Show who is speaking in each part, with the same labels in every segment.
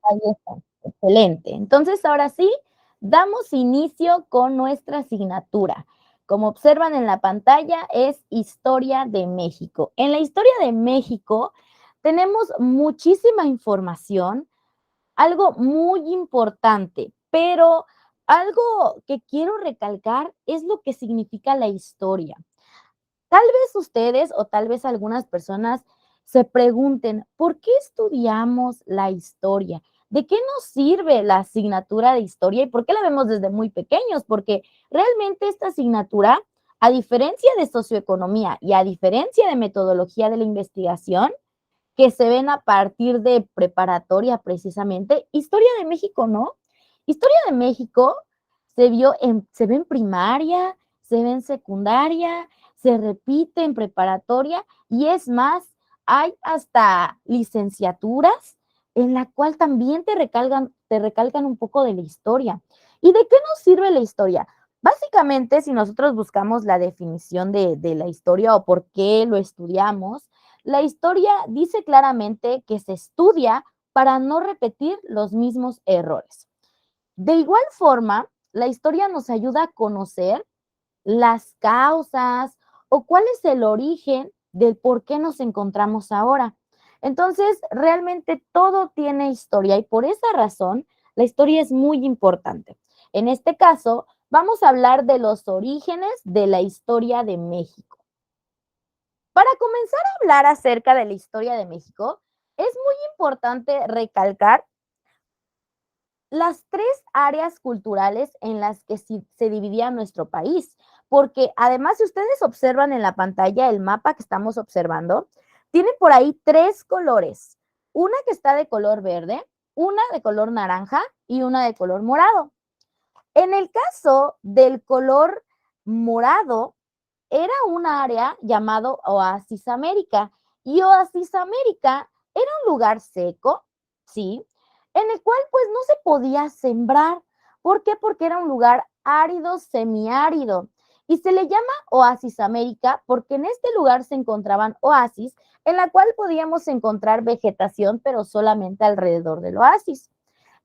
Speaker 1: Ahí está, excelente. Entonces, ahora sí, damos inicio con nuestra asignatura. Como observan en la pantalla, es Historia de México. En la Historia de México tenemos muchísima información, algo muy importante, pero algo que quiero recalcar es lo que significa la historia. Tal vez ustedes o tal vez algunas personas se pregunten, ¿por qué estudiamos la historia? ¿De qué nos sirve la asignatura de historia y por qué la vemos desde muy pequeños? Porque realmente esta asignatura, a diferencia de socioeconomía y a diferencia de metodología de la investigación, que se ven a partir de preparatoria precisamente, Historia de México no. Historia de México se ve en primaria, se ve en secundaria, se repite en preparatoria y es más, hay hasta licenciaturas en la cual también te recalcan un poco de la historia. ¿Y de qué nos sirve la historia? Básicamente, si nosotros buscamos la definición de la historia o por qué lo estudiamos, la historia dice claramente que se estudia para no repetir los mismos errores. De igual forma, la historia nos ayuda a conocer las causas o cuál es el origen del por qué nos encontramos ahora. Entonces, realmente todo tiene historia y por esa razón la historia es muy importante. En este caso, vamos a hablar de los orígenes de la historia de México. Para comenzar a hablar acerca de la historia de México, es muy importante recalcar las tres áreas culturales en las que se dividía nuestro país, porque además, si ustedes observan en la pantalla el mapa que estamos observando, tienen por ahí tres colores, una que está de color verde, una de color naranja y una de color morado. En el caso del color morado, era un área llamado Oasis América. Y Oasis América era un lugar seco, ¿sí? En el cual pues no se podía sembrar. ¿Por qué? Porque era un lugar árido, semiárido. Y se le llama Oasis América porque en este lugar se encontraban oasis en la cual podíamos encontrar vegetación, pero solamente alrededor del oasis.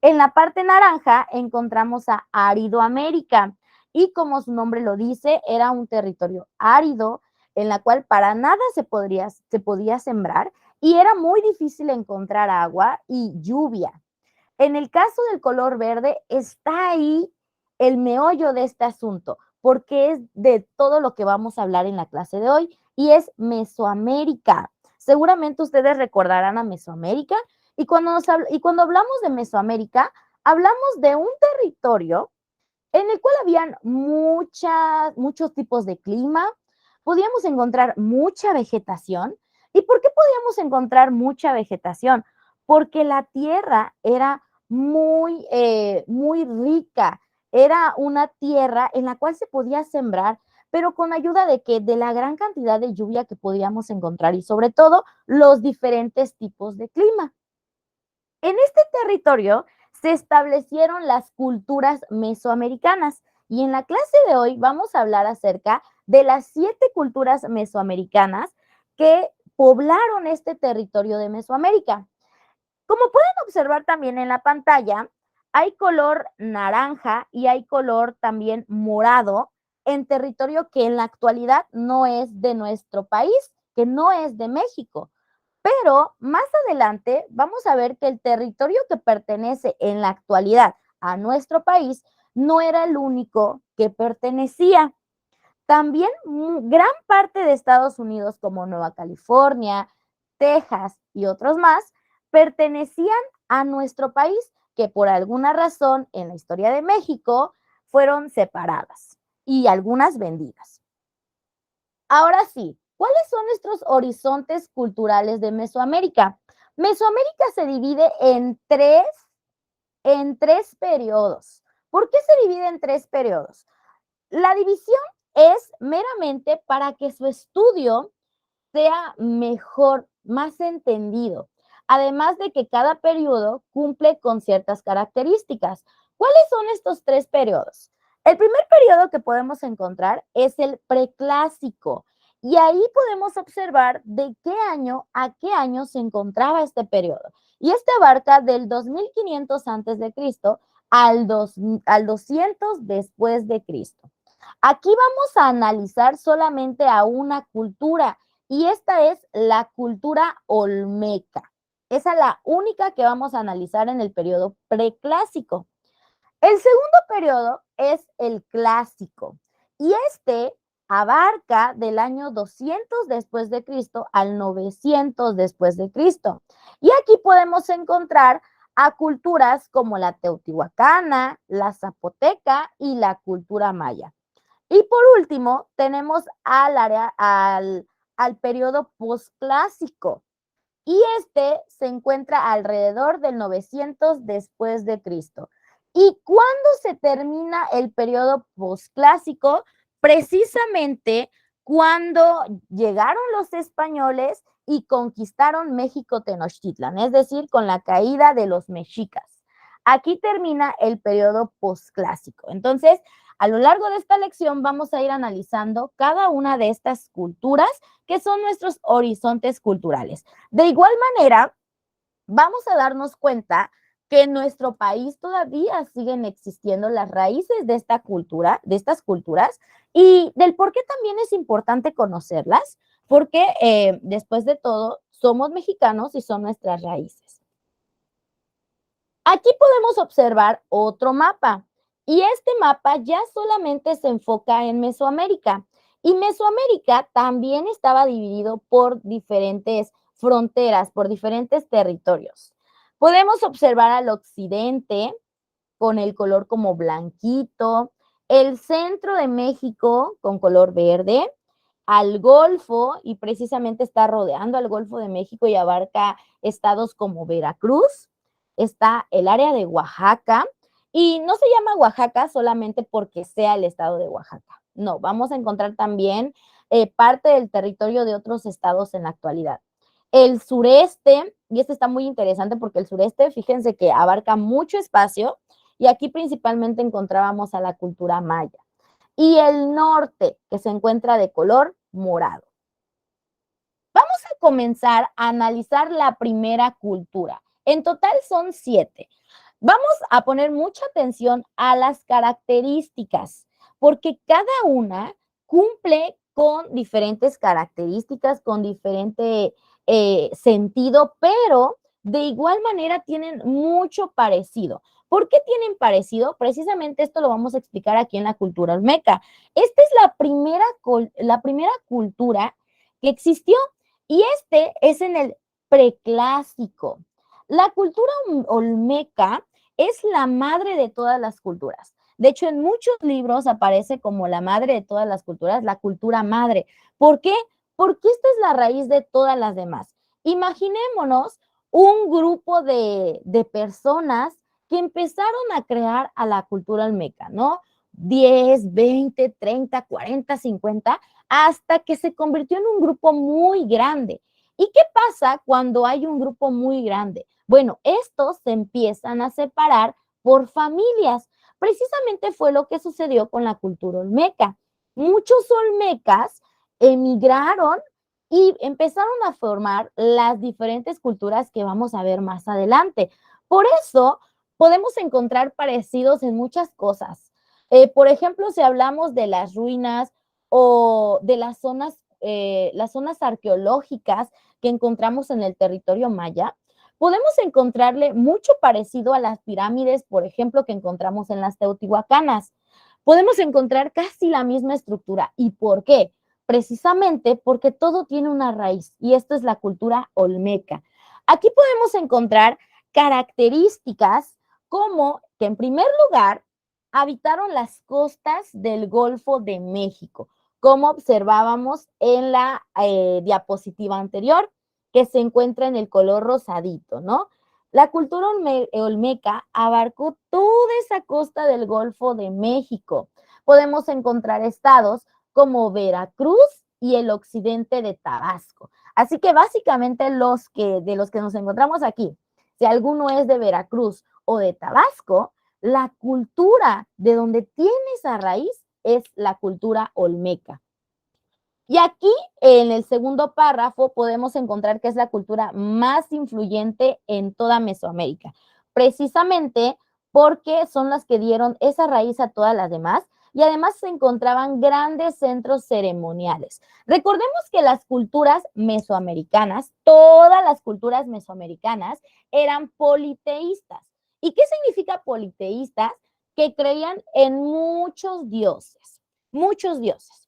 Speaker 1: En la parte naranja encontramos a Árido América y como su nombre lo dice, era un territorio árido en la cual para nada se podía sembrar y era muy difícil encontrar agua y lluvia. En el caso del color verde está ahí el meollo de este asunto, porque es de todo lo que vamos a hablar en la clase de hoy y es Mesoamérica. Seguramente ustedes recordarán a Mesoamérica y cuando hablamos de Mesoamérica, hablamos de un territorio en el cual habían muchos tipos de clima, podíamos encontrar mucha vegetación. ¿Y por qué podíamos encontrar mucha vegetación? Porque la tierra era muy rica, era una tierra en la cual se podía sembrar, pero con ayuda de que de la gran cantidad de lluvia que podíamos encontrar y sobre todo los diferentes tipos de clima. En este territorio se establecieron las culturas mesoamericanas y en la clase de hoy vamos a hablar acerca de las 7 culturas mesoamericanas que poblaron este territorio de Mesoamérica. Como pueden observar también en la pantalla, hay color naranja y hay color también morado en territorio que en la actualidad no es de nuestro país, que no es de México. Pero más adelante vamos a ver que el territorio que pertenece en la actualidad a nuestro país no era el único que pertenecía. También gran parte de Estados Unidos, como Nueva California, Texas y otros más, pertenecían a nuestro país, que por alguna razón en la historia de México fueron separadas y algunas vendidas. Ahora sí, ¿cuáles son nuestros horizontes culturales de Mesoamérica? Mesoamérica se divide en tres periodos. ¿Por qué se divide en tres periodos? La división es meramente para que su estudio sea mejor, más entendido. Además de que cada periodo cumple con ciertas características. ¿Cuáles son estos tres periodos? El primer periodo que podemos encontrar es el preclásico Y ahí podemos observar de qué año a qué año se encontraba este periodo. Y este abarca del 2500 antes de Cristo al 200 después de Cristo. Aquí vamos a analizar solamente a una cultura y esta es la cultura olmeca. Esa es la única que vamos a analizar en el periodo preclásico. El segundo periodo es el clásico y este abarca del año 200 después de Cristo al 900 después de Cristo. Y aquí podemos encontrar a culturas como la teotihuacana, la zapoteca y la cultura maya. Y por último, tenemos al periodo posclásico. Y este se encuentra alrededor del 900 después de Cristo. ¿Y cuándo se termina el periodo posclásico? Precisamente cuando llegaron los españoles y conquistaron México Tenochtitlan, es decir, con la caída de los mexicas. Aquí termina el periodo posclásico. Entonces, a lo largo de esta lección vamos a ir analizando cada una de estas culturas que son nuestros horizontes culturales. De igual manera, vamos a darnos cuenta que en nuestro país todavía siguen existiendo las raíces de esta cultura, de estas culturas, y del por qué también es importante conocerlas, porque después de todo somos mexicanos y son nuestras raíces. Aquí podemos observar otro mapa y este mapa ya solamente se enfoca en Mesoamérica y Mesoamérica también estaba dividido por diferentes fronteras, por diferentes territorios. Podemos observar al occidente con el color como blanquito, el centro de México con color verde, al Golfo y precisamente está rodeando al Golfo de México y abarca estados como Veracruz, está el área de Oaxaca y no se llama Oaxaca solamente porque sea el estado de Oaxaca. No, vamos a encontrar también parte del territorio de otros estados en la actualidad. El sureste, y este está muy interesante porque el sureste, fíjense que abarca mucho espacio y aquí principalmente encontrábamos a la cultura maya. Y el norte, que se encuentra de color morado. Vamos a comenzar a analizar la primera cultura. En total son 7. Vamos a poner mucha atención a las características, porque cada una cumple con diferentes características, con diferente sentido, pero de igual manera tienen mucho parecido. ¿Por qué tienen parecido? Precisamente esto lo vamos a explicar aquí en la cultura olmeca. Esta es la primera cultura que existió y este es en el preclásico. La cultura olmeca es la madre de todas las culturas. De hecho, en muchos libros aparece como la madre de todas las culturas, la cultura madre. ¿Por qué? Porque esta es la raíz de todas las demás. Imaginémonos un grupo de personas que empezaron a crear a la cultura olmeca, ¿no? 10, 20, 30, 40, 50, hasta que se convirtió en un grupo muy grande. ¿Y qué pasa cuando hay un grupo muy grande? Bueno, estos se empiezan a separar por familias. Precisamente fue lo que sucedió con la cultura olmeca. Muchos olmecas emigraron y empezaron a formar las diferentes culturas que vamos a ver más adelante. Por eso podemos encontrar parecidos en muchas cosas. Por ejemplo, si hablamos de las ruinas o de las zonas arqueológicas que encontramos en el territorio maya, podemos encontrarle mucho parecido a las pirámides, por ejemplo, que encontramos en las teotihuacanas. Podemos encontrar casi la misma estructura. ¿Y por qué? Precisamente porque todo tiene una raíz y esto es la cultura olmeca. Aquí podemos encontrar características como que en primer lugar habitaron las costas del Golfo de México, como observábamos en la diapositiva anterior, que se encuentra en el color rosadito, ¿no? La cultura olmeca abarcó toda esa costa del Golfo de México. Podemos encontrar estados como Veracruz y el occidente de Tabasco. Así que básicamente de los que nos encontramos aquí, si alguno es de Veracruz o de Tabasco, la cultura de donde tiene esa raíz es la cultura olmeca. Y aquí, en el segundo párrafo, podemos encontrar que es la cultura más influyente en toda Mesoamérica, precisamente porque son las que dieron esa raíz a todas las demás y además se encontraban grandes centros ceremoniales. Recordemos que las culturas mesoamericanas, todas las culturas mesoamericanas, eran politeístas. ¿Y qué significa politeístas? Que creían en muchos dioses, muchos dioses.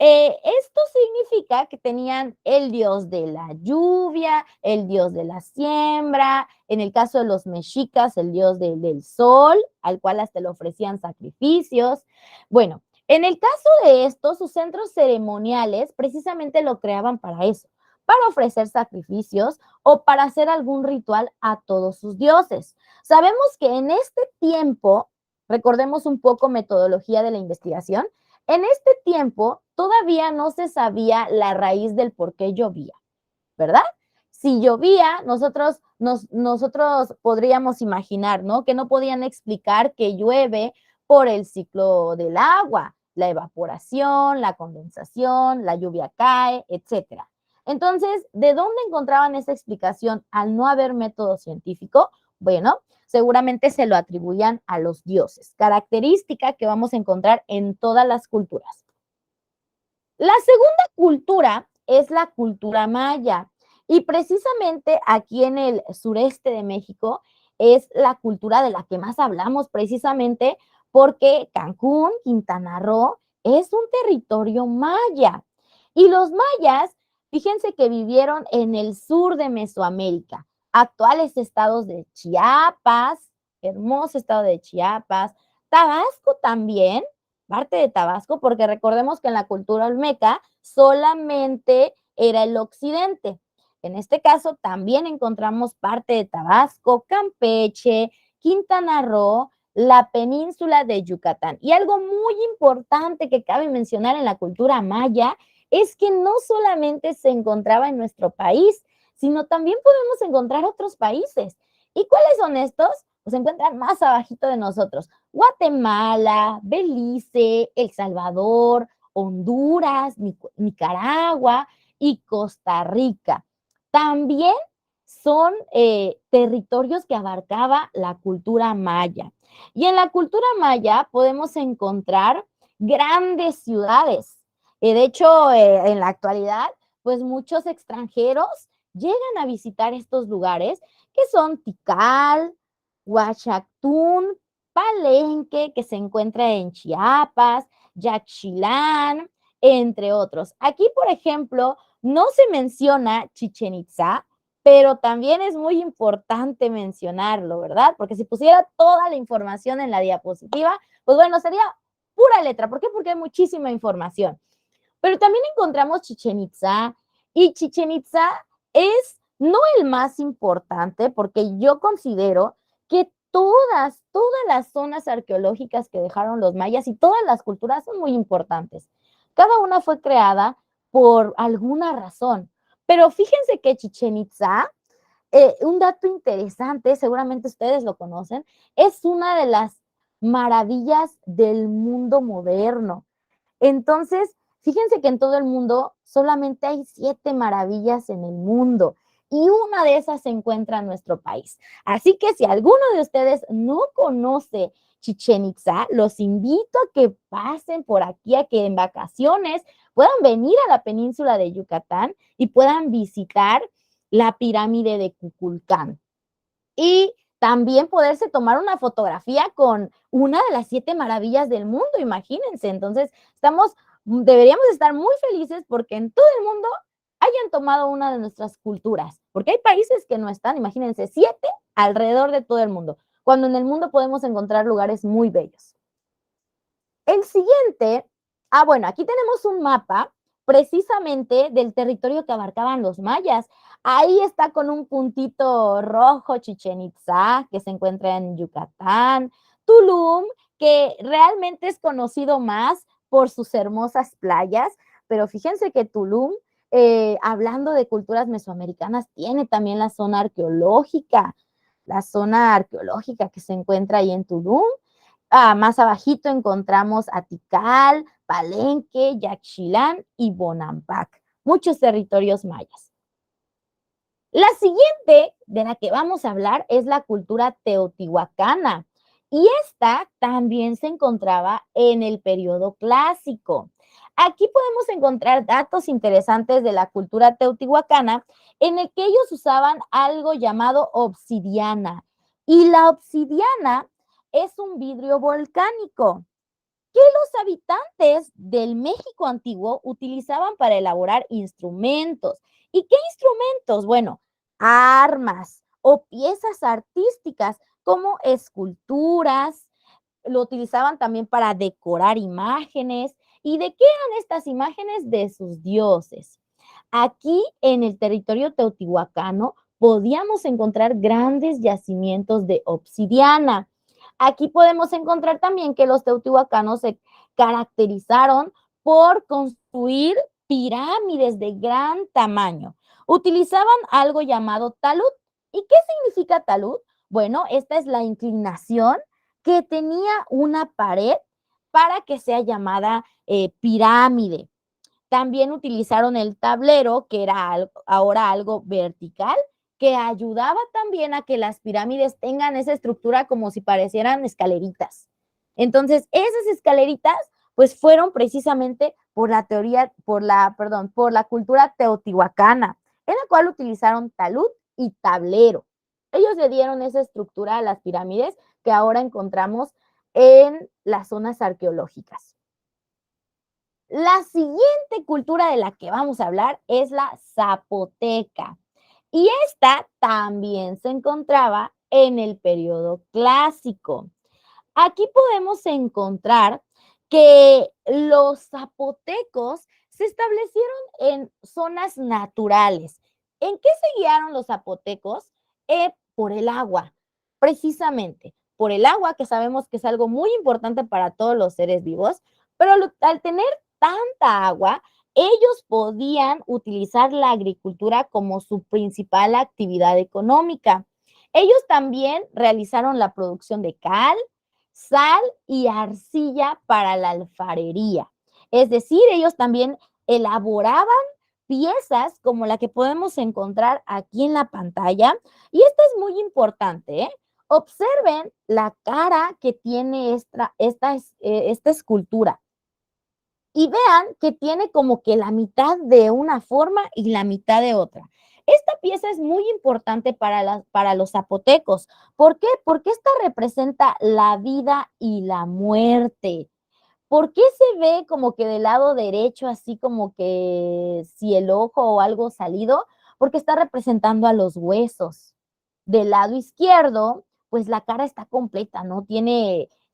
Speaker 1: Esto significa que tenían el dios de la lluvia, el dios de la siembra, en el caso de los mexicas, el dios del sol, al cual hasta le ofrecían sacrificios. Bueno, en el caso de estos, sus centros ceremoniales precisamente lo creaban para eso, para ofrecer sacrificios o para hacer algún ritual a todos sus dioses. Sabemos que en este tiempo, recordemos un poco metodología de la investigación, en este tiempo todavía no se sabía la raíz del por qué llovía, ¿verdad? Si llovía, nosotros podríamos imaginar, ¿no? Que no podían explicar que llueve por el ciclo del agua, la evaporación, la condensación, la lluvia cae, etcétera. Entonces, ¿de dónde encontraban esa explicación al no haber método científico? Bueno, seguramente se lo atribuían a los dioses, característica que vamos a encontrar en todas las culturas. La segunda cultura es la cultura maya y precisamente aquí en el sureste de México es la cultura de la que más hablamos precisamente porque Cancún, Quintana Roo, es un territorio maya. Y los mayas, fíjense que vivieron en el sur de Mesoamérica, actuales estados de Chiapas, hermoso estado de Chiapas, Tabasco también, parte de Tabasco, porque recordemos que en la cultura olmeca solamente era el occidente. En este caso también encontramos parte de Tabasco, Campeche, Quintana Roo, la península de Yucatán. Y algo muy importante que cabe mencionar en la cultura maya es que no solamente se encontraba en nuestro país, sino también podemos encontrar otros países. ¿Y cuáles son estos? Pues se encuentran más abajito de nosotros. Guatemala, Belice, El Salvador, Honduras, Nicaragua y Costa Rica. También son territorios que abarcaba la cultura maya. Y en la cultura maya podemos encontrar grandes ciudades. De hecho, en la actualidad, pues muchos extranjeros llegan a visitar estos lugares que son Tikal, Huachactún, Palenque, que se encuentra en Chiapas, Yaxchilán, entre otros. Aquí, por ejemplo, no se menciona Chichen Itza, pero también es muy importante mencionarlo, ¿verdad? Porque si pusiera toda la información en la diapositiva, pues bueno, sería pura letra. ¿Por qué? Porque hay muchísima información. Pero también encontramos Chichen Itza y Chichen Itza es no el más importante porque yo considero que todas las zonas arqueológicas que dejaron los mayas y todas las culturas son muy importantes. Cada una fue creada por alguna razón. Pero fíjense que Chichen Itza, un dato interesante, seguramente ustedes lo conocen, es una de las maravillas del mundo moderno. Entonces, fíjense que en todo el mundo solamente hay 7 maravillas en el mundo y una de esas se encuentra en nuestro país. Así que si alguno de ustedes no conoce Chichen Itza, los invito a que pasen por aquí, a que en vacaciones puedan venir a la península de Yucatán y puedan visitar la pirámide de Kukulcán. Y también poderse tomar una fotografía con una de las 7 maravillas del mundo, imagínense. Entonces, deberíamos estar muy felices porque en todo el mundo hayan tomado una de nuestras culturas, porque hay países que no están, imagínense, 7 alrededor de todo el mundo, cuando en el mundo podemos encontrar lugares muy bellos. El siguiente, bueno, aquí tenemos un mapa precisamente del territorio que abarcaban los mayas. Ahí está con un puntito rojo Chichen Itza, que se encuentra en Yucatán, Tulum, que realmente es conocido más por sus hermosas playas, pero fíjense que Tulum, hablando de culturas mesoamericanas, tiene también la zona arqueológica que se encuentra ahí en Tulum. Más abajito encontramos a Tikal, Palenque, Yaxchilán y Bonampak, muchos territorios mayas. La siguiente de la que vamos a hablar es la cultura teotihuacana, y esta también se encontraba en el periodo clásico. Aquí podemos encontrar datos interesantes de la cultura teotihuacana, en el que ellos usaban algo llamado obsidiana, y la obsidiana es un vidrio volcánico que los habitantes del México antiguo utilizaban para elaborar instrumentos. ¿Y qué instrumentos? Bueno, armas o piezas artísticas como esculturas, lo utilizaban también para decorar imágenes. ¿Y de qué eran estas imágenes? De sus dioses. Aquí en el territorio teotihuacano podíamos encontrar grandes yacimientos de obsidiana. Aquí podemos encontrar también que los teotihuacanos se caracterizaron por construir pirámides de gran tamaño. Utilizaban algo llamado talud. ¿Y qué significa talud? Bueno, esta es la inclinación que tenía una pared para que sea llamada pirámide. También utilizaron el tablero, que era ahora algo vertical, que ayudaba también a que las pirámides tengan esa estructura como si parecieran escaleritas. Entonces, esas escaleritas, pues fueron precisamente por la teoría, por la cultura teotihuacana, en la cual utilizaron talud y tablero. Ellos le dieron esa estructura a las pirámides que ahora encontramos en las zonas arqueológicas. La siguiente cultura de la que vamos a hablar es la zapoteca. Y esta también se encontraba en el periodo clásico. Aquí podemos encontrar que los zapotecos se establecieron en zonas naturales. ¿En qué se guiaron los zapotecos? Por el agua, precisamente, por el agua, que sabemos que es algo muy importante para todos los seres vivos, pero al tener tanta agua, ellos podían utilizar la agricultura como su principal actividad económica. Ellos también realizaron la producción de cal, sal y arcilla para la alfarería. Es decir, ellos también elaboraban piezas como la que podemos encontrar aquí en la pantalla. Y esto es muy importante, ¿eh? Observen la cara que tiene esta escultura y vean que tiene como que la mitad de una forma y la mitad de otra. Esta pieza es muy importante para los zapotecos. ¿Por qué? Porque esta representa la vida y la muerte. ¿Por qué se ve como que del lado derecho, así como que si el ojo o algo salido? Porque está representando a los huesos. Del lado izquierdo, pues la cara está completa, ¿no?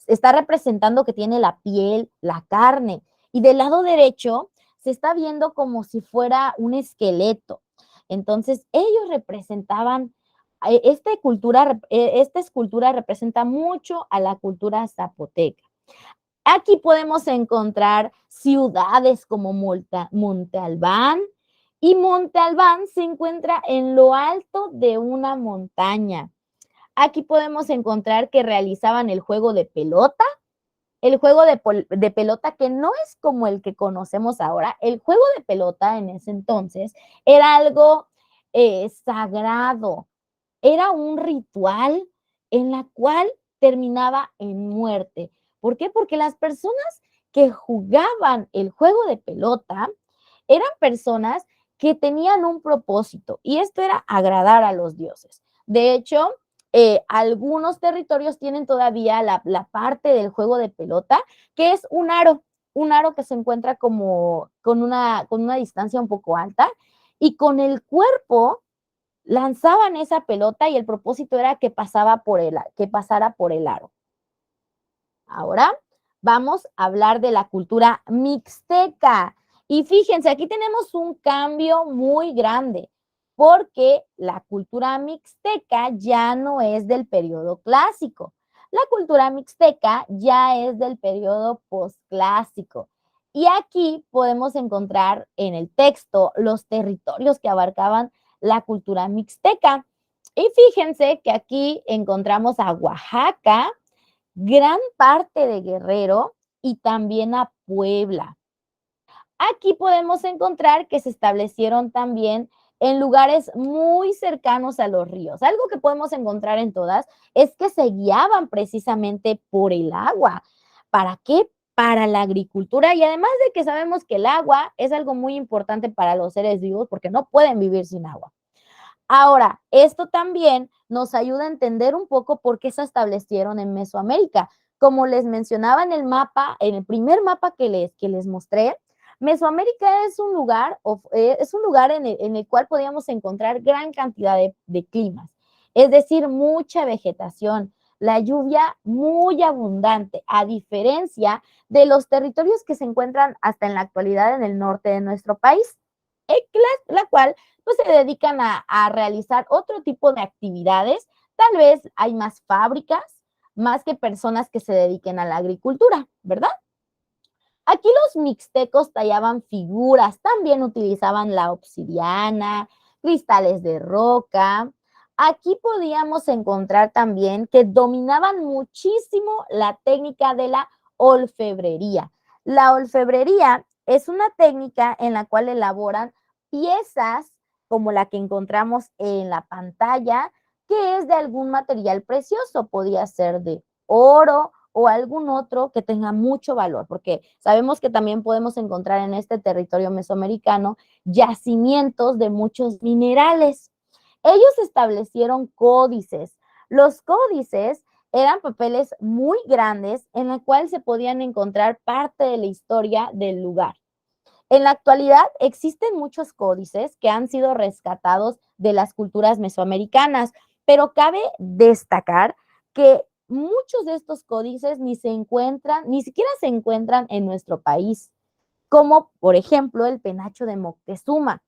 Speaker 1: Está representando que tiene la piel, la carne. Y del lado derecho se está viendo como si fuera un esqueleto. Entonces, ellos representaban, esta escultura representa mucho a la cultura zapoteca. Aquí podemos encontrar ciudades como Monte Albán, y Monte Albán se encuentra en lo alto de una montaña. Aquí podemos encontrar que realizaban el juego de pelota, el juego de pelota que no es como el que conocemos ahora. El juego de pelota en ese entonces era algo sagrado, era un ritual en la cual terminaba en muerte. ¿Por qué? Porque las personas que jugaban el juego de pelota eran personas que tenían un propósito, y esto era agradar a los dioses. De hecho, algunos territorios tienen todavía la parte del juego de pelota, que es un aro que se encuentra como con una distancia un poco alta, y con el cuerpo lanzaban esa pelota y el propósito era que pasara por el aro. Ahora vamos a hablar de la cultura mixteca. Y fíjense, aquí tenemos un cambio muy grande, porque la cultura mixteca ya no es del periodo clásico. La cultura mixteca ya es del periodo posclásico. Y aquí podemos encontrar en el texto los territorios que abarcaban la cultura mixteca. Y fíjense que aquí encontramos a Oaxaca, gran parte de Guerrero y también a Puebla. Aquí podemos encontrar que se establecieron también en lugares muy cercanos a los ríos. Algo que podemos encontrar en todas es que se guiaban precisamente por el agua. ¿Para qué? Para la agricultura, y además de que sabemos que el agua es algo muy importante para los seres vivos porque no pueden vivir sin agua. Ahora, esto también nos ayuda a entender un poco por qué se establecieron en Mesoamérica. Como les mencionaba en el mapa, en el primer mapa que les mostré, Mesoamérica es un lugar en el cual podíamos encontrar gran cantidad de climas, es decir, mucha vegetación, la lluvia muy abundante, a diferencia de los territorios que se encuentran hasta en la actualidad en el norte de nuestro país, la cual pues se dedican a realizar otro tipo de actividades. Tal vez hay más fábricas, más que personas que se dediquen a la agricultura, ¿verdad? Aquí los mixtecos tallaban figuras, también utilizaban la obsidiana, cristales de roca. Aquí podíamos encontrar también que dominaban muchísimo la técnica de la orfebrería. La orfebrería es una técnica en la cual elaboran piezas como la que encontramos en la pantalla, que es de algún material precioso, podía ser de oro o algún otro que tenga mucho valor, porque sabemos que también podemos encontrar en este territorio mesoamericano yacimientos de muchos minerales. Ellos establecieron códices. Los códices eran papeles muy grandes en los cuales se podían encontrar parte de la historia del lugar. En la actualidad existen muchos códices que han sido rescatados de las culturas mesoamericanas, pero cabe destacar que muchos de estos códices ni siquiera se encuentran en nuestro país, como por ejemplo el penacho de Moctezuma,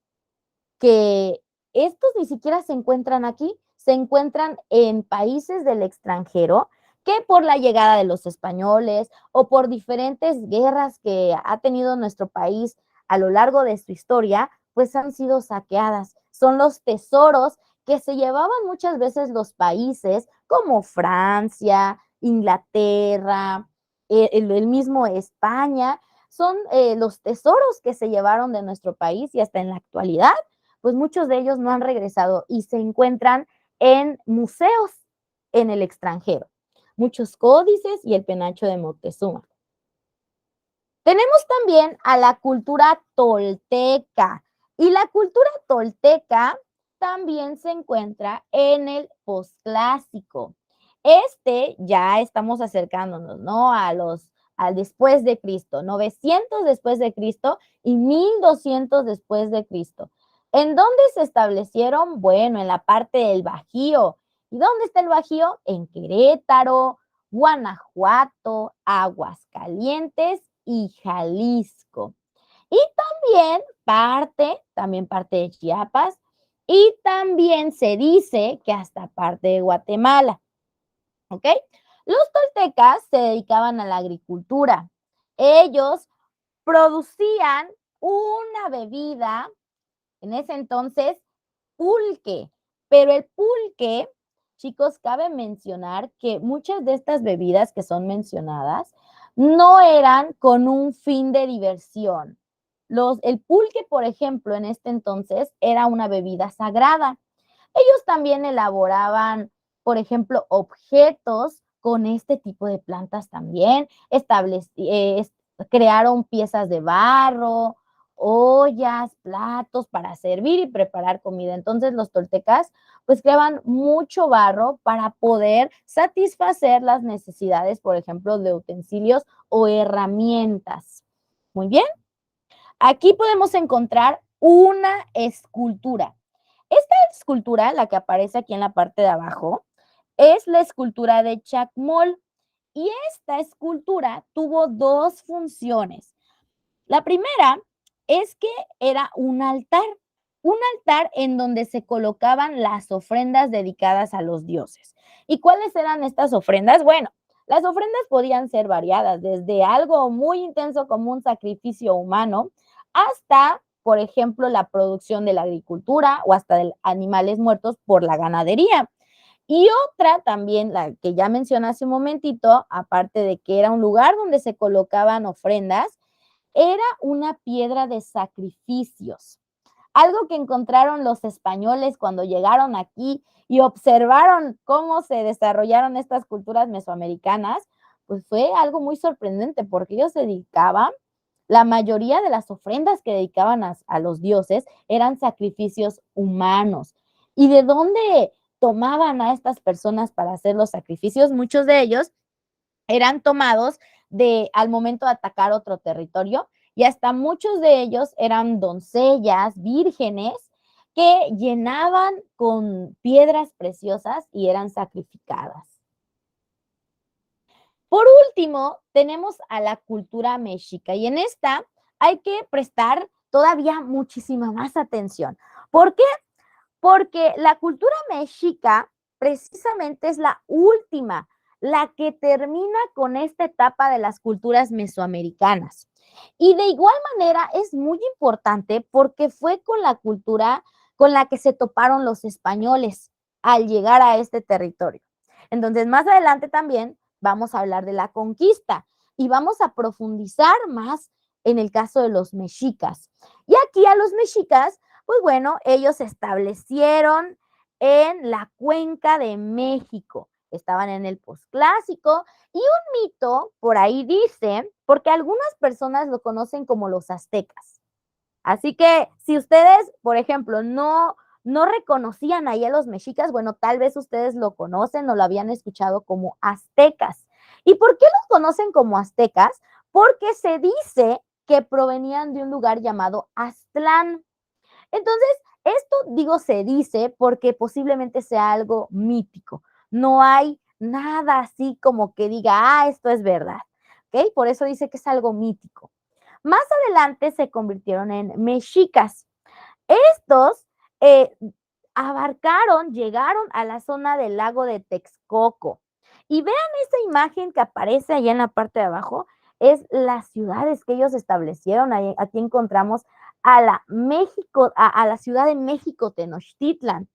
Speaker 1: que estos ni siquiera se encuentran aquí, se encuentran en países del extranjero que por la llegada de los españoles o por diferentes guerras que ha tenido nuestro país a lo largo de su historia, pues han sido saqueadas. Son los tesoros que se llevaban muchas veces los países como Francia, Inglaterra, el mismo España, son los tesoros que se llevaron de nuestro país y hasta en la actualidad pues muchos de ellos no han regresado y se encuentran en museos en el extranjero. Muchos códices y el penacho de Moctezuma. Tenemos también a la cultura tolteca, y la cultura tolteca también se encuentra en el posclásico. Ya estamos acercándonos, ¿no? Al después de Cristo, 900 después de Cristo y 1200 después de Cristo. ¿En dónde se establecieron? Bueno, en la parte del Bajío. ¿Y dónde está el Bajío? En Querétaro, Guanajuato, Aguascalientes y Jalisco. Y también parte de Chiapas, y también se dice que hasta parte de Guatemala. ¿Ok? Los toltecas se dedicaban a la agricultura. Ellos producían una bebida, en ese entonces, pulque, pero el pulque, chicos, cabe mencionar que muchas de estas bebidas que son mencionadas no eran con un fin de diversión. El pulque, por ejemplo, en este entonces era una bebida sagrada. Ellos también elaboraban, por ejemplo, objetos con este tipo de plantas también, crearon piezas de barro, ollas, platos para servir y preparar comida. Entonces los toltecas pues creaban mucho barro para poder satisfacer las necesidades, por ejemplo, de utensilios o herramientas. Muy bien. Aquí podemos encontrar una escultura. Esta escultura, la que aparece aquí en la parte de abajo, es la escultura de Chacmol. Y esta escultura tuvo dos funciones. La primera es que era un altar en donde se colocaban las ofrendas dedicadas a los dioses. ¿Y cuáles eran estas ofrendas? Bueno, las ofrendas podían ser variadas, desde algo muy intenso como un sacrificio humano hasta, por ejemplo, la producción de la agricultura o hasta de animales muertos por la ganadería. Y otra también, la que ya mencioné hace un momentito, aparte de que era un lugar donde se colocaban ofrendas, era una piedra de sacrificios. Algo que encontraron los españoles cuando llegaron aquí y observaron cómo se desarrollaron estas culturas mesoamericanas, pues fue algo muy sorprendente porque ellos se dedicaban, la mayoría de las ofrendas que dedicaban a los dioses eran sacrificios humanos. ¿Y de dónde tomaban a estas personas para hacer los sacrificios? Muchos de ellos eran tomados al momento de atacar otro territorio y hasta muchos de ellos eran doncellas, vírgenes, que llenaban con piedras preciosas y eran sacrificadas. Por último, tenemos a la cultura mexica y en esta hay que prestar todavía muchísima más atención. ¿Por qué? Porque la cultura mexica precisamente es la última, la que termina con esta etapa de las culturas mesoamericanas. Y de igual manera es muy importante porque fue con la cultura con la que se toparon los españoles al llegar a este territorio. Entonces, más adelante también vamos a hablar de la conquista y vamos a profundizar más en el caso de los mexicas. Y aquí a los mexicas, pues bueno, ellos se establecieron en la cuenca de México. Estaban en el posclásico y un mito por ahí dice, porque algunas personas lo conocen como los aztecas. Así que si ustedes, por ejemplo, no reconocían ahí a los mexicas, bueno, tal vez ustedes lo conocen o lo habían escuchado como aztecas. ¿Y por qué los conocen como aztecas? Porque se dice que provenían de un lugar llamado Aztlán. Entonces, esto digo se dice porque posiblemente sea algo mítico. No hay nada así como que diga, esto es verdad. ¿Ok? Por eso dice que es algo mítico. Más adelante se convirtieron en mexicas. Estos eh, llegaron a la zona del lago de Texcoco. Y vean esa imagen que aparece allá en la parte de abajo, es las ciudades que ellos establecieron. Aquí encontramos a la ciudad de México, Tenochtitlan.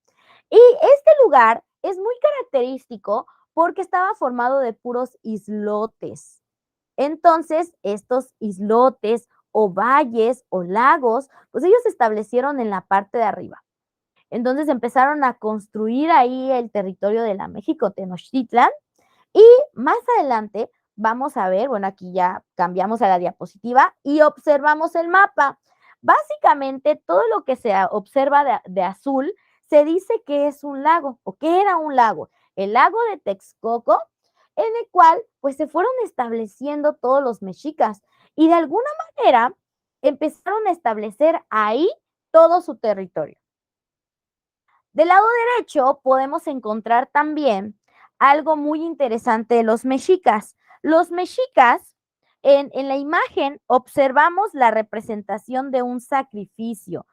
Speaker 1: Y este lugar es muy característico porque estaba formado de puros islotes. Entonces, estos islotes o valles o lagos, pues ellos se establecieron en la parte de arriba. Entonces empezaron a construir ahí el territorio de la México Tenochtitlan y más adelante vamos a ver, bueno, aquí ya cambiamos a la diapositiva y observamos el mapa. Básicamente todo lo que se observa de azul se dice que es un lago o que era un lago. El lago de Texcoco, en el cual pues se fueron estableciendo todos los mexicas y de alguna manera empezaron a establecer ahí todo su territorio. Del lado derecho podemos encontrar también algo muy interesante de los mexicas. Los mexicas, en la imagen observamos la representación de un sacrificio.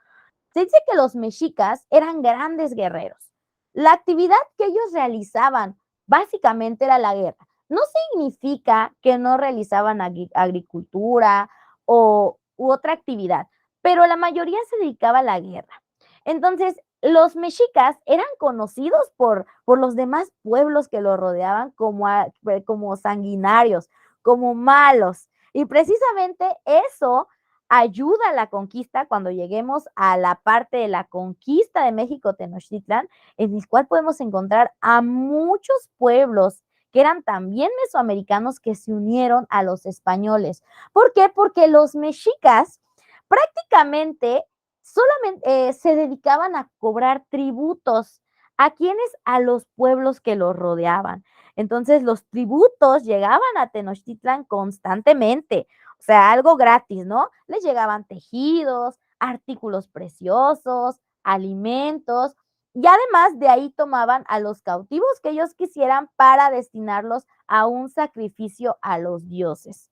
Speaker 1: Se dice que los mexicas eran grandes guerreros. La actividad que ellos realizaban básicamente era la guerra. No significa que no realizaban agricultura u otra actividad, pero la mayoría se dedicaba a la guerra. Entonces, los mexicas eran conocidos por los demás pueblos que los rodeaban como sanguinarios, como malos. Y precisamente eso ayuda a la conquista cuando lleguemos a la parte de la conquista de México Tenochtitlan, en el cual podemos encontrar a muchos pueblos que eran también mesoamericanos que se unieron a los españoles. ¿Por qué? Porque los mexicas prácticamente solamente se dedicaban a cobrar tributos. ¿A quiénes? A los pueblos que los rodeaban. Entonces los tributos llegaban a Tenochtitlan constantemente, o sea, algo gratis, ¿no? Les llegaban tejidos, artículos preciosos, alimentos, y además de ahí tomaban a los cautivos que ellos quisieran para destinarlos a un sacrificio a los dioses.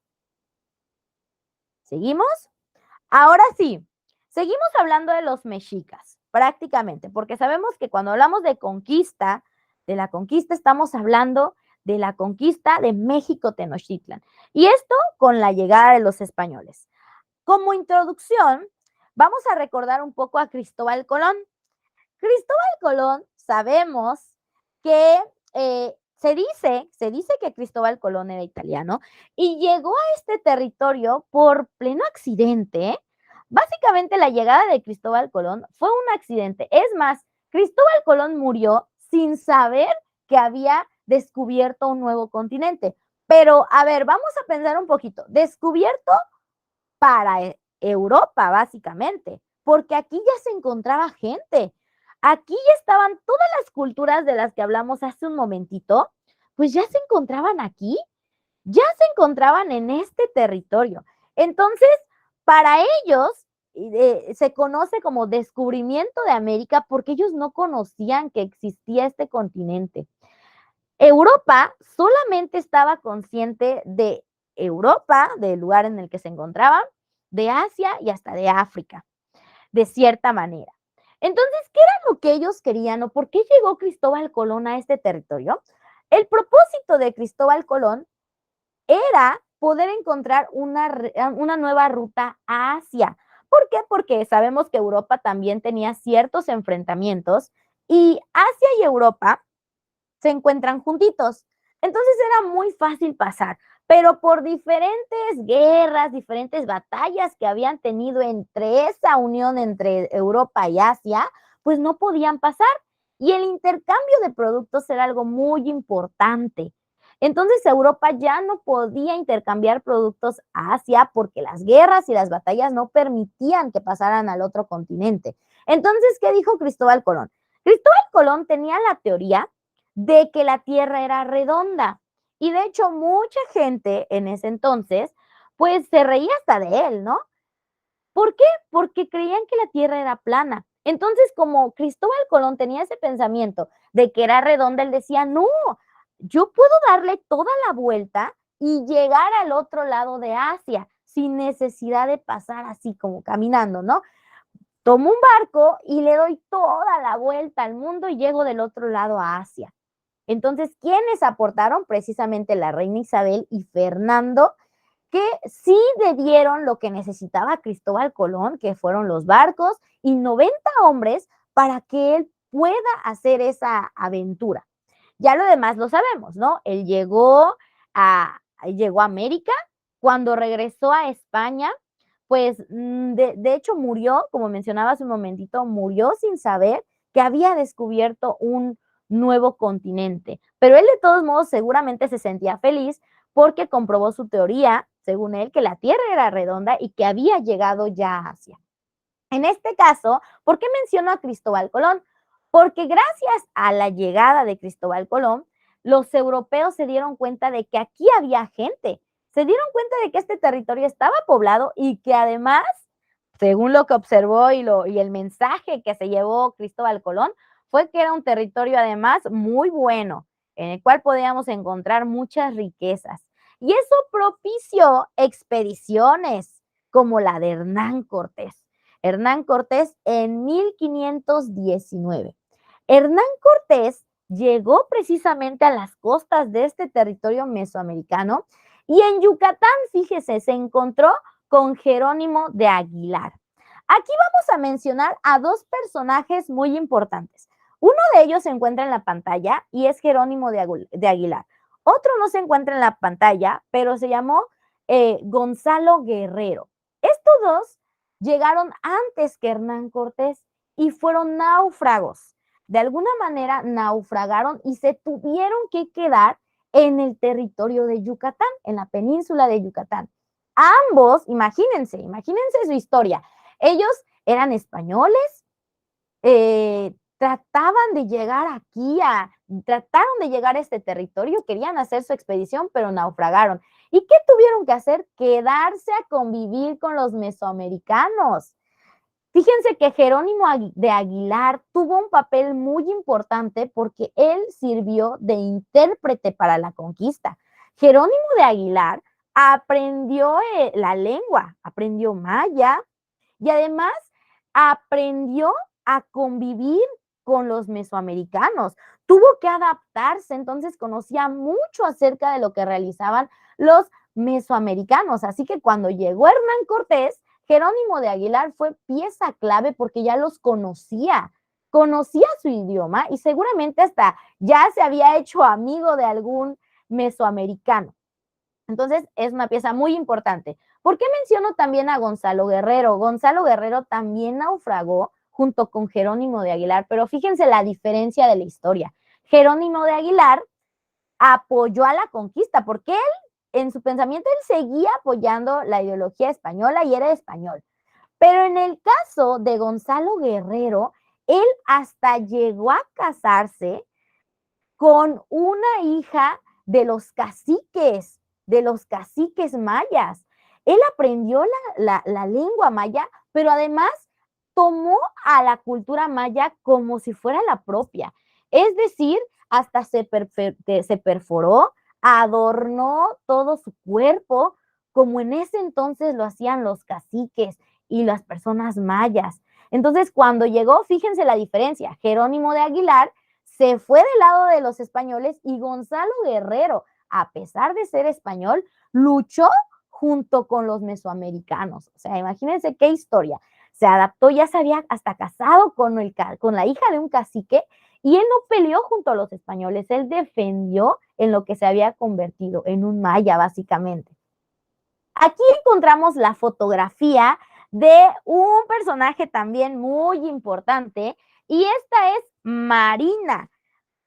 Speaker 1: ¿Seguimos? Ahora sí, seguimos hablando de los mexicas, prácticamente, porque sabemos que cuando hablamos de la conquista estamos hablando de la conquista de México Tenochtitlan. Y esto con la llegada de los españoles. Como introducción, vamos a recordar un poco a Cristóbal Colón. Cristóbal Colón, sabemos que se dice que Cristóbal Colón era italiano y llegó a este territorio por pleno accidente. Básicamente la llegada de Cristóbal Colón fue un accidente. Es más, Cristóbal Colón murió sin saber que había descubierto un nuevo continente. Pero, a ver, vamos a pensar un poquito. Descubierto para Europa, básicamente, porque aquí ya se encontraba gente. Aquí ya estaban todas las culturas de las que hablamos hace un momentito, pues ya se encontraban aquí, ya se encontraban en este territorio. Entonces, para ellos se conoce como descubrimiento de América porque ellos no conocían que existía este continente. Europa solamente estaba consciente de Europa, del lugar en el que se encontraban, de Asia y hasta de África, de cierta manera. Entonces, ¿qué era lo que ellos querían o por qué llegó Cristóbal Colón a este territorio? El propósito de Cristóbal Colón era poder encontrar una nueva ruta a Asia. ¿Por qué? Porque sabemos que Europa también tenía ciertos enfrentamientos y Asia y Europa se encuentran juntitos. Entonces era muy fácil pasar, pero por diferentes guerras, diferentes batallas que habían tenido entre esa unión entre Europa y Asia, pues no podían pasar. Y el intercambio de productos era algo muy importante. Entonces Europa ya no podía intercambiar productos a Asia porque las guerras y las batallas no permitían que pasaran al otro continente. Entonces, ¿qué dijo Cristóbal Colón? Cristóbal Colón tenía la teoría de que la Tierra era redonda. Y de hecho, mucha gente en ese entonces, pues se reía hasta de él, ¿no? ¿Por qué? Porque creían que la Tierra era plana. Entonces, como Cristóbal Colón tenía ese pensamiento de que era redonda, él decía, no, yo puedo darle toda la vuelta y llegar al otro lado de Asia sin necesidad de pasar así como caminando, ¿no? Tomo un barco y le doy toda la vuelta al mundo y llego del otro lado a Asia. Entonces, ¿quiénes aportaron? Precisamente la reina Isabel y Fernando, que sí le dieron lo que necesitaba Cristóbal Colón, que fueron los barcos y 90 hombres para que él pueda hacer esa aventura. Ya lo demás lo sabemos, ¿no? Él llegó a América, cuando regresó a España, pues de hecho murió, como mencionaba hace un momentito, murió sin saber que había descubierto un nuevo continente. Pero él de todos modos seguramente se sentía feliz porque comprobó su teoría, según él, que la Tierra era redonda y que había llegado ya a Asia. En este caso, ¿por qué menciono a Cristóbal Colón? Porque gracias a la llegada de Cristóbal Colón, los europeos se dieron cuenta de que aquí había gente, se dieron cuenta de que este territorio estaba poblado y que además, según lo que observó y el mensaje que se llevó Cristóbal Colón, fue que era un territorio además muy bueno, en el cual podíamos encontrar muchas riquezas. Y eso propició expediciones como la de Hernán Cortés. Hernán Cortés en 1519. Hernán Cortés llegó precisamente a las costas de este territorio mesoamericano y en Yucatán, fíjese, se encontró con Jerónimo de Aguilar. Aquí vamos a mencionar a dos personajes muy importantes. Uno de ellos se encuentra en la pantalla y es Jerónimo de Aguilar. Otro no se encuentra en la pantalla, pero se llamó Gonzalo Guerrero. Estos dos llegaron antes que Hernán Cortés y fueron náufragos. De alguna manera naufragaron y se tuvieron que quedar en el territorio de Yucatán, en la península de Yucatán. Ambos, imagínense su historia. Ellos eran españoles, trataban de llegar aquí, trataron de llegar a este territorio, querían hacer su expedición, pero naufragaron. ¿Y qué tuvieron que hacer? Quedarse a convivir con los mesoamericanos. Fíjense que Jerónimo de Aguilar tuvo un papel muy importante porque él sirvió de intérprete para la conquista. Jerónimo de Aguilar aprendió la lengua, aprendió maya y además aprendió a convivir con los mesoamericanos. Tuvo que adaptarse, entonces conocía mucho acerca de lo que realizaban los mesoamericanos. Así que cuando llegó Hernán Cortés, Jerónimo de Aguilar fue pieza clave porque ya los conocía. conocía su idioma y seguramente hasta ya se había hecho amigo de algún mesoamericano. Entonces, es una pieza muy importante. ¿Por qué menciono también a Gonzalo Guerrero? Gonzalo Guerrero también naufragó junto con Jerónimo de Aguilar, pero fíjense la diferencia de la historia. Jerónimo de Aguilar apoyó a la conquista, porque él, en su pensamiento, él seguía apoyando la ideología española y era español. Pero en el caso de Gonzalo Guerrero, él hasta llegó a casarse con una hija de los caciques mayas. Él aprendió la lengua maya, pero además tomó a la cultura maya como si fuera la propia. Es decir, hasta se perforó, adornó todo su cuerpo, como en ese entonces lo hacían los caciques y las personas mayas. Entonces, cuando llegó, fíjense la diferencia, Jerónimo de Aguilar se fue del lado de los españoles y Gonzalo Guerrero, a pesar de ser español, luchó junto con los mesoamericanos. O sea, imagínense qué historia. Se adaptó, ya se había hasta casado con la hija de un cacique y él no peleó junto a los españoles, él defendió en lo que se había convertido, en un maya, básicamente. Aquí encontramos la fotografía de un personaje también muy importante y esta es Marina.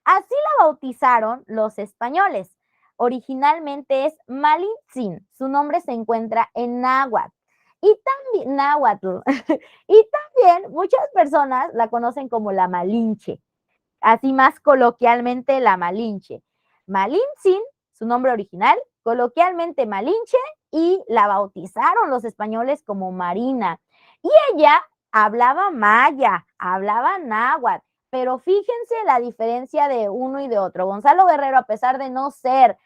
Speaker 1: Así la bautizaron los españoles. Originalmente es Malintzin. Su nombre se encuentra en náhuatl. Y también, náhuatl. Y también muchas personas la conocen como la Malinche. Así más coloquialmente la Malinche. Malintzin, su nombre original, coloquialmente Malinche, y la bautizaron los españoles como Marina. Y ella hablaba maya, hablaba náhuatl, pero fíjense la diferencia de uno y de otro. Gonzalo Guerrero, a pesar de no ser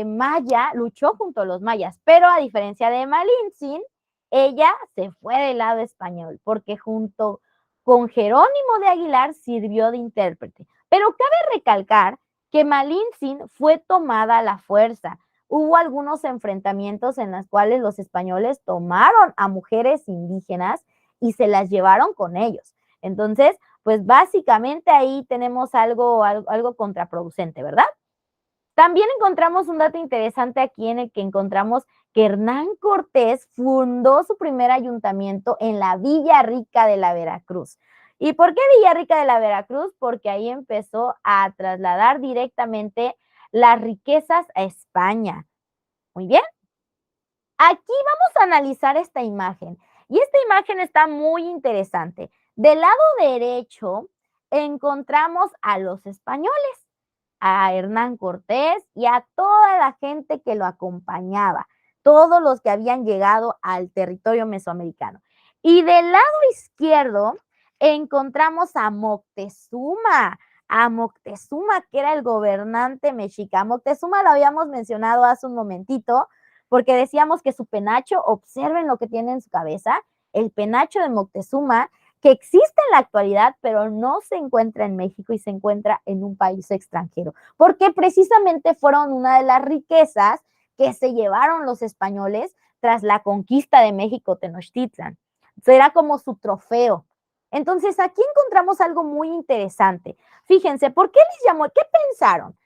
Speaker 1: maya, luchó junto a los mayas, pero a diferencia de Malintzin, ella se fue del lado español, porque junto con Jerónimo de Aguilar sirvió de intérprete. Pero cabe recalcar que Malintzin fue tomada a la fuerza. Hubo algunos enfrentamientos en los cuales los españoles tomaron a mujeres indígenas y se las llevaron con ellos. Entonces, pues básicamente ahí tenemos algo contraproducente, ¿verdad? También encontramos un dato interesante aquí en el que encontramos que Hernán Cortés fundó su primer ayuntamiento en la Villa Rica de la Veracruz. ¿Y por qué Villa Rica de la Veracruz? Porque ahí empezó a trasladar directamente las riquezas a España. Muy bien. Aquí vamos a analizar esta imagen. Y esta imagen está muy interesante. Del lado derecho encontramos a los españoles, a Hernán Cortés y a toda la gente que lo acompañaba, todos los que habían llegado al territorio mesoamericano. Y del lado izquierdo encontramos a Moctezuma, que era el gobernante mexica. Moctezuma lo habíamos mencionado hace un momentito, porque decíamos que su penacho, observen lo que tiene en su cabeza, el penacho de Moctezuma, que existe en la actualidad, pero no se encuentra en México y se encuentra en un país extranjero, porque precisamente fueron una de las riquezas que se llevaron los españoles tras la conquista de México, Tenochtitlan. Era como su trofeo. Entonces, aquí encontramos algo muy interesante. Fíjense, ¿por qué les llamó? ¿Qué pensaron?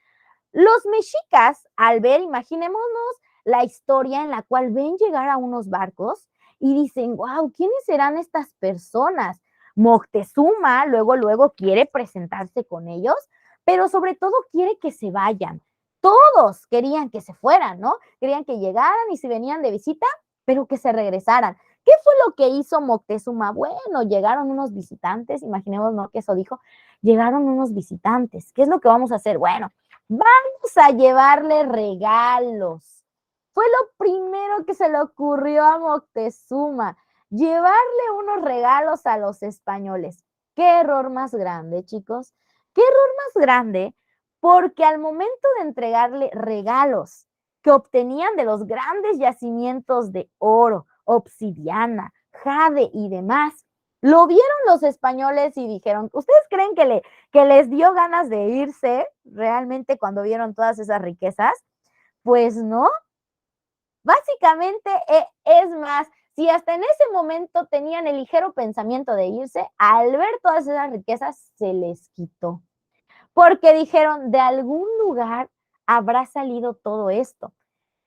Speaker 1: Los mexicas, al ver, imaginémonos la historia en la cual ven llegar a unos barcos y dicen, wow, ¿quiénes serán estas personas? Moctezuma luego quiere presentarse con ellos, pero sobre todo quiere que se vayan. Todos querían que se fueran, ¿no? Querían que llegaran y si venían de visita, pero que se regresaran. ¿Qué fue lo que hizo Moctezuma? Bueno, llegaron unos visitantes, imaginemos, ¿no? Que eso dijo, llegaron unos visitantes. ¿Qué es lo que vamos a hacer? Bueno, vamos a llevarle regalos. Fue lo primero que se le ocurrió a Moctezuma, llevarle unos regalos a los españoles. ¿Qué error más grande, chicos? ¿Qué error más grande? Porque al momento de entregarle regalos que obtenían de los grandes yacimientos de oro, obsidiana, jade y demás, lo vieron los españoles y dijeron, ¿ustedes creen que les dio ganas de irse realmente cuando vieron todas esas riquezas? Pues no. Básicamente, es más, Si hasta en ese momento tenían el ligero pensamiento de irse, al ver todas esas riquezas se les quitó. Porque dijeron, de algún lugar habrá salido todo esto.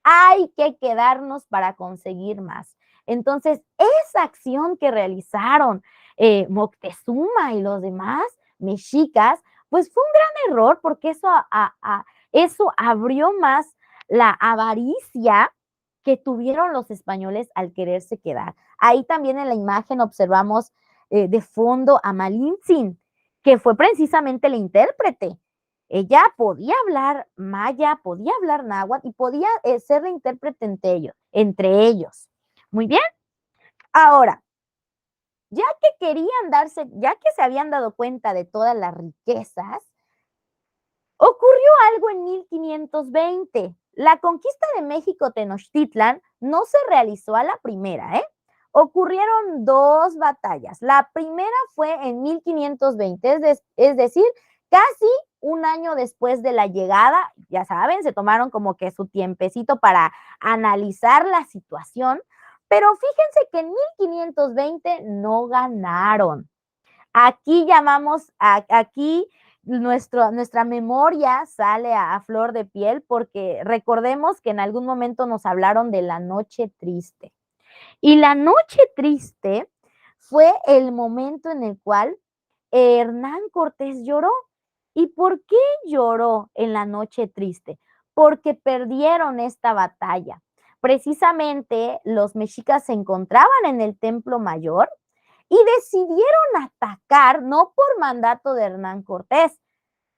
Speaker 1: Hay que quedarnos para conseguir más. Entonces, esa acción que realizaron Moctezuma y los demás mexicas, pues fue un gran error porque eso abrió más la avaricia que tuvieron los españoles al quererse quedar. Ahí también en la imagen observamos de fondo a Malintzin, que fue precisamente el intérprete. Ella podía hablar maya, podía hablar náhuatl y podía ser la intérprete entre ellos. Muy bien. Ahora, ya que se habían dado cuenta de todas las riquezas, ocurrió algo en 1520. La conquista de México Tenochtitlan no se realizó a la primera, ¿eh? Ocurrieron dos batallas. La primera fue en 1520, es decir, casi un año después de la llegada. Ya saben, se tomaron como que su tiempecito para analizar la situación, pero fíjense que en 1520 no ganaron. Aquí nuestra memoria sale a flor de piel porque recordemos que en algún momento nos hablaron de la noche triste. Y la noche triste fue el momento en el cual Hernán Cortés lloró. ¿Y por qué lloró en la noche triste? Porque perdieron esta batalla. Precisamente los mexicas se encontraban en el Templo Mayor y decidieron atacar, no por mandato de Hernán Cortés,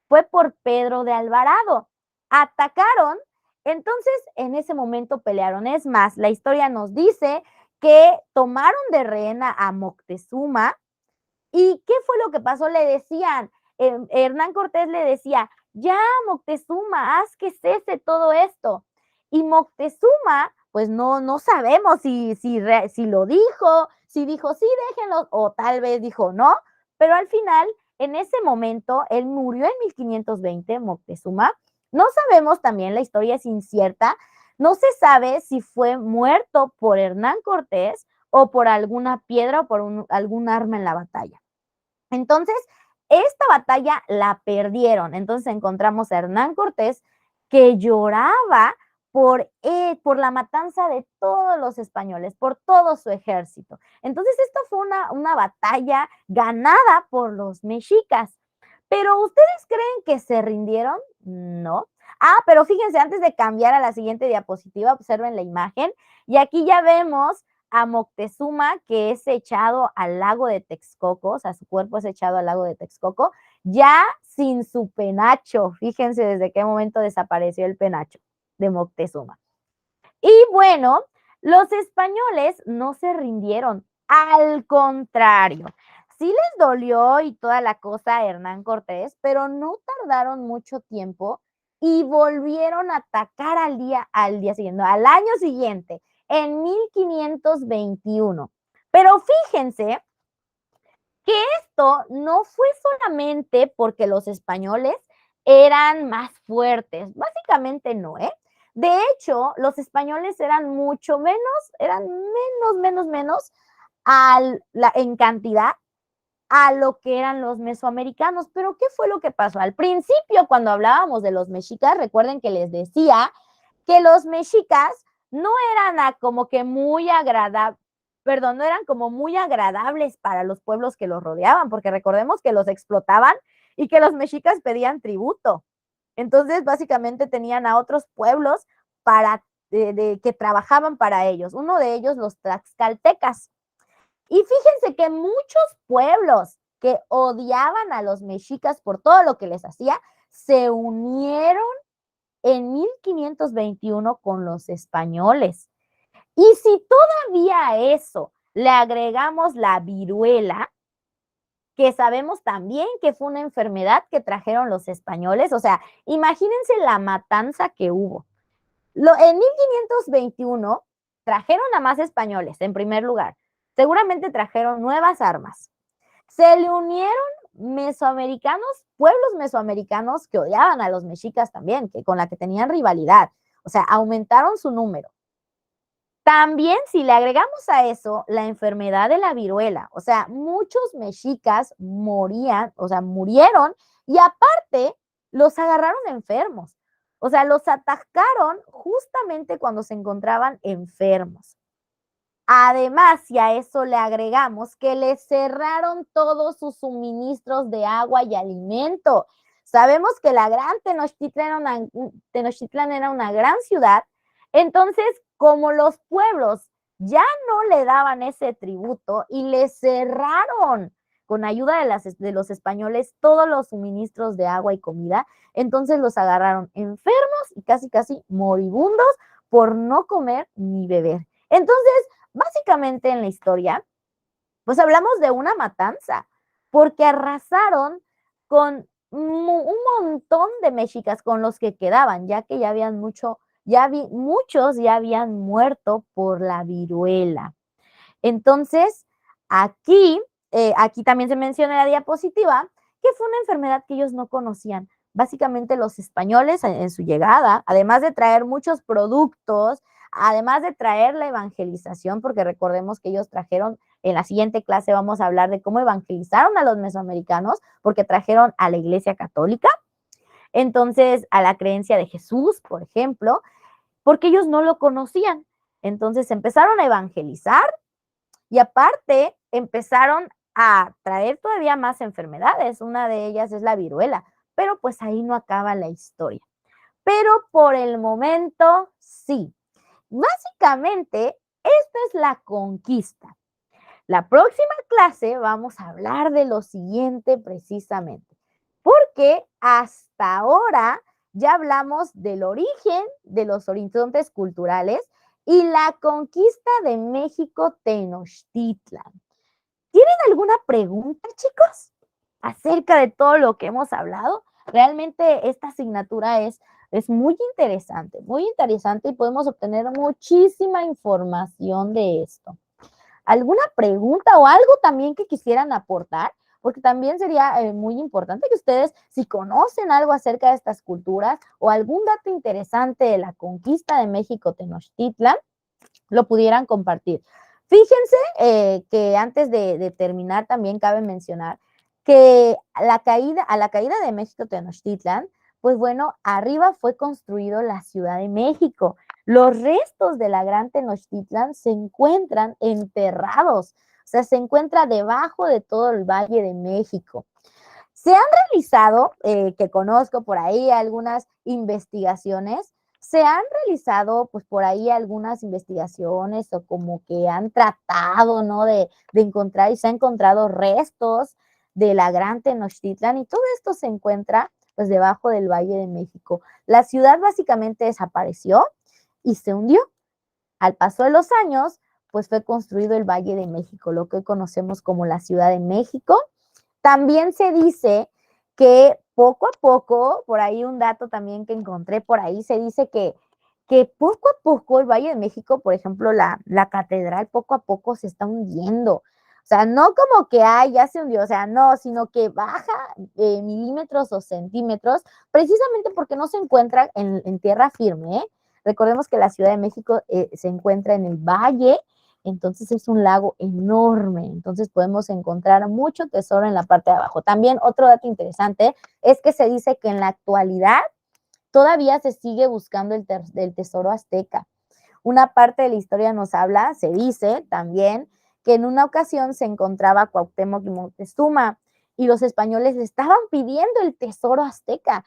Speaker 1: fue por Pedro de Alvarado. Atacaron, entonces en ese momento pelearon. Es más, la historia nos dice que tomaron de rehén a Moctezuma. ¿Y qué fue lo que pasó? Le decían, Hernán Cortés le decía, ya Moctezuma, haz que cese todo esto. Y Moctezuma, pues no sabemos si lo dijo, si dijo sí, déjenlo, o tal vez dijo no, pero al final, en ese momento, él murió en 1520, Moctezuma. No sabemos también, la historia es incierta, no se sabe si fue muerto por Hernán Cortés o por alguna piedra o por algún arma en la batalla. Entonces, esta batalla la perdieron. Entonces encontramos a Hernán Cortés que lloraba por la matanza de todos los españoles, por todo su ejército. Entonces, esta fue una batalla ganada por los mexicas. Pero ¿ustedes creen que se rindieron? No. Pero fíjense, antes de cambiar a la siguiente diapositiva, observen la imagen. Y aquí ya vemos a Moctezuma, que es echado al lago de Texcoco, o sea, su cuerpo es echado al lago de Texcoco, ya sin su penacho. Fíjense desde qué momento desapareció el penacho de Moctezuma. Y bueno, los españoles no se rindieron, al contrario. Sí les dolió y toda la cosa a Hernán Cortés, pero no tardaron mucho tiempo y volvieron a atacar al día siguiente, al año siguiente, en 1521. Pero fíjense que esto no fue solamente porque los españoles eran más fuertes, básicamente no, ¿eh? De hecho, los españoles eran mucho menos, menos en cantidad a lo que eran los mesoamericanos. Pero ¿qué fue lo que pasó? Al principio, cuando hablábamos de los mexicas, recuerden que les decía que los mexicas no eran como que muy agradables, no eran como muy agradables para los pueblos que los rodeaban, porque recordemos que los explotaban y que los mexicas pedían tributo. Entonces, básicamente tenían a otros pueblos que trabajaban para ellos. Uno de ellos, los tlaxcaltecas. Y fíjense que muchos pueblos que odiaban a los mexicas por todo lo que les hacía, se unieron en 1521 con los españoles. Y si todavía a eso le agregamos la viruela, que sabemos también que fue una enfermedad que trajeron los españoles, o sea, imagínense la matanza que hubo. En 1521 trajeron a más españoles, en primer lugar. Seguramente trajeron nuevas armas. Se le unieron pueblos mesoamericanos que odiaban a los mexicas también, con la que tenían rivalidad. O sea, aumentaron su número. También, si le agregamos a eso la enfermedad de la viruela, o sea, muchos mexicas morían, o sea, murieron y aparte los agarraron enfermos. O sea, los atacaron justamente cuando se encontraban enfermos. Además, si a eso le agregamos que le cerraron todos sus suministros de agua y alimento. Sabemos que la gran Tenochtitlan era una gran ciudad, entonces como los pueblos ya no le daban ese tributo y le cerraron con ayuda de los españoles todos los suministros de agua y comida, entonces los agarraron enfermos y casi casi moribundos por no comer ni beber. Entonces, básicamente en la historia, pues hablamos de una matanza, porque arrasaron con un montón de mexicas con los que quedaban, ya que ya habían muchos ya habían muerto por la viruela. Entonces, aquí también se menciona en la diapositiva que fue una enfermedad que ellos no conocían. Básicamente los españoles en su llegada, además de traer muchos productos, además de traer la evangelización, porque recordemos que ellos trajeron, en la siguiente clase vamos a hablar de cómo evangelizaron a los mesoamericanos, porque trajeron a la Iglesia Católica, entonces a la creencia de Jesús, por ejemplo, porque ellos no lo conocían. Entonces empezaron a evangelizar y aparte empezaron a traer todavía más enfermedades. Una de ellas es la viruela, pero pues ahí no acaba la historia. Pero por el momento sí. Básicamente, esta es la conquista. La próxima clase vamos a hablar de lo siguiente precisamente, porque hasta ahora ya hablamos del origen de los horizontes culturales y la conquista de México Tenochtitlan. ¿Tienen alguna pregunta, chicos, acerca de todo lo que hemos hablado? Realmente esta asignatura es muy interesante y podemos obtener muchísima información de esto. ¿Alguna pregunta o algo también que quisieran aportar? Porque también sería muy importante que ustedes, si conocen algo acerca de estas culturas o algún dato interesante de la conquista de México Tenochtitlan, lo pudieran compartir. Fíjense que antes de terminar también cabe mencionar que a la caída de México Tenochtitlan, pues bueno, arriba fue construido la Ciudad de México. Los restos de la gran Tenochtitlan se encuentran enterrados, o sea, se encuentra debajo de todo el Valle de México. Se han realizado, que conozco por ahí, algunas investigaciones, se han realizado pues por ahí algunas investigaciones o como que han tratado, ¿no? De encontrar y se han encontrado restos de la gran Tenochtitlan y todo esto se encuentra pues debajo del Valle de México. La ciudad básicamente desapareció y se hundió. Al paso de los años, pues fue construido el Valle de México, lo que hoy conocemos como la Ciudad de México. También se dice que poco a poco, por ahí un dato también que encontré por ahí, se dice que poco a poco el Valle de México, por ejemplo, la catedral poco a poco se está hundiendo. O sea, no como que, ay, ya se hundió, o sea, no, sino que baja milímetros o centímetros, precisamente porque no se encuentra en tierra firme, ¿eh? Recordemos que la Ciudad de México se encuentra en el valle, entonces es un lago enorme, entonces podemos encontrar mucho tesoro en la parte de abajo. También otro dato interesante es que se dice que en la actualidad todavía se sigue buscando el tesoro azteca. Una parte de la historia nos habla, se dice también, que en una ocasión se encontraba Cuauhtémoc y Moctezuma y los españoles estaban pidiendo el tesoro azteca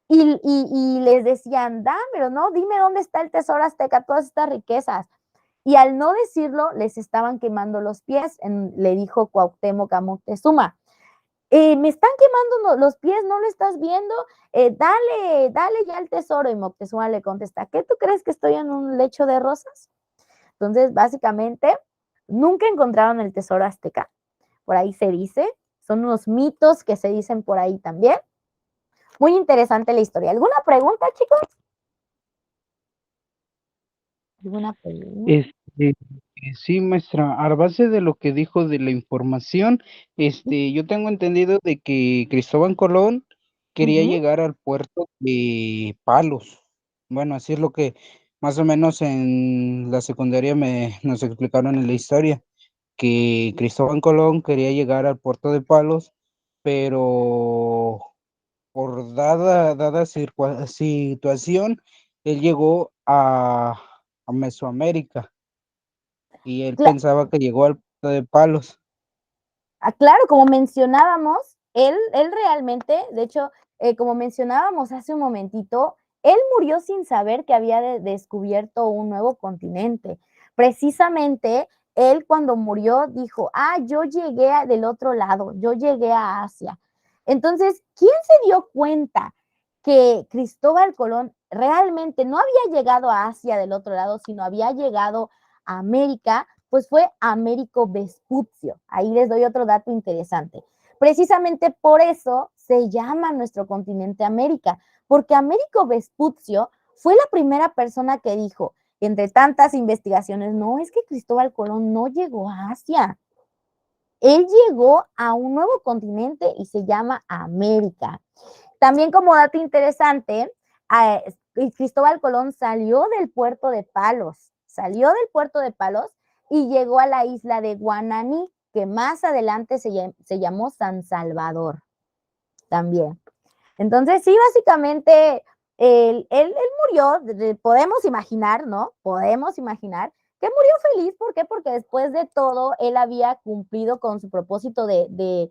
Speaker 1: y les decían, dámelo, ¿no? Dime dónde está el tesoro azteca, todas estas riquezas. Y al no decirlo, les estaban quemando los pies, le dijo Cuauhtémoc a Moctezuma. Me están quemando los pies, ¿no lo estás viendo? Dale ya el tesoro. Y Moctezuma le contesta, ¿qué tú crees que estoy en un lecho de rosas? Entonces, básicamente, nunca encontraron el tesoro azteca. Por ahí se dice, son unos mitos que se dicen por ahí también. Muy interesante la historia. ¿Alguna pregunta, chicos? ¿Alguna pregunta?
Speaker 2: Sí, maestra, a base de lo que dijo de la información, yo tengo entendido de que Cristóbal Colón quería
Speaker 1: Ujú.
Speaker 2: llegar al puerto de Palos. Bueno, así es lo que Más o menos en la secundaria nos explicaron en la historia que Cristóbal Colón quería llegar al puerto de Palos, pero por dada situación, él llegó a Mesoamérica y él
Speaker 1: Cla-
Speaker 2: pensaba que llegó al puerto de Palos.
Speaker 1: claro, como mencionábamos, él realmente, de hecho, como mencionábamos hace un momentito, él murió sin saber que había descubierto un nuevo continente. Precisamente, él cuando murió dijo, yo llegué del otro lado, yo llegué a Asia. Entonces, ¿quién se dio cuenta que Cristóbal Colón realmente no había llegado a Asia del otro lado, sino había llegado a América? Pues fue Américo Vespucio. Ahí les doy otro dato interesante. Precisamente por eso se llama nuestro continente América, porque Américo Vespucio fue la primera persona que dijo, entre tantas investigaciones, no, es que Cristóbal Colón no llegó a Asia. Él llegó a un nuevo continente y se llama América. También como dato interesante, Cristóbal Colón salió del puerto de Palos y llegó a la isla de Guananí, que más adelante se llamó San Salvador también. Entonces, sí, básicamente, él murió, podemos imaginar, ¿no? Podemos imaginar que murió feliz. ¿Por qué? Porque después de todo, él había cumplido con su propósito de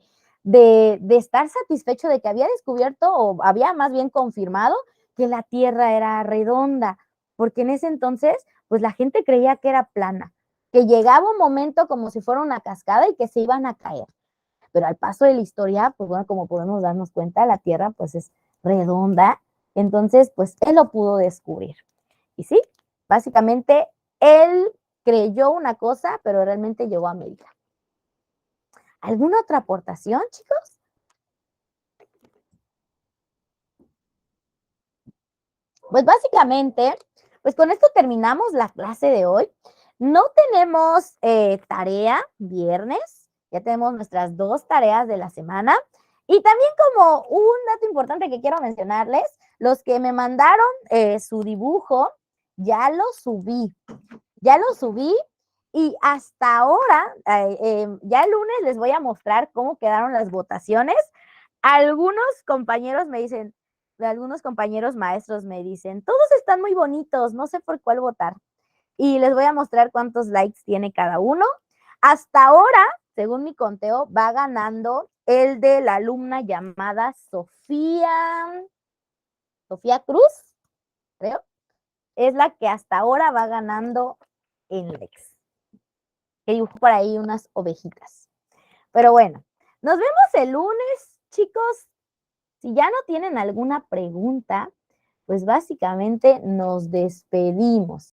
Speaker 1: estar satisfecho de que había descubierto, o había más bien confirmado, que la Tierra era redonda, porque en ese entonces, pues la gente creía que era plana, que llegaba un momento como si fuera una cascada y que se iban a caer. Pero al paso de la historia, pues bueno, como podemos darnos cuenta, la Tierra pues es redonda, entonces pues él lo pudo descubrir. Y sí, básicamente él creyó una cosa, pero realmente llegó a América. ¿Alguna otra aportación, chicos? Pues básicamente, pues con esto terminamos la clase de hoy. No tenemos tarea viernes, ya tenemos nuestras 2 tareas de la semana. Y también como un dato importante que quiero mencionarles, los que me mandaron su dibujo, ya lo subí, y hasta ahora, ya el lunes les voy a mostrar cómo quedaron las votaciones. Algunos compañeros me dicen, algunos compañeros maestros me dicen, todos están muy bonitos, no sé por cuál votar. Y les voy a mostrar cuántos likes tiene cada uno. Hasta ahora, según mi conteo, va ganando el de la alumna llamada Sofía Cruz, creo. Es la que hasta ahora va ganando en likes. Que dibujó por ahí unas ovejitas. Pero bueno, nos vemos el lunes, chicos. Si ya no tienen alguna pregunta, pues básicamente nos despedimos.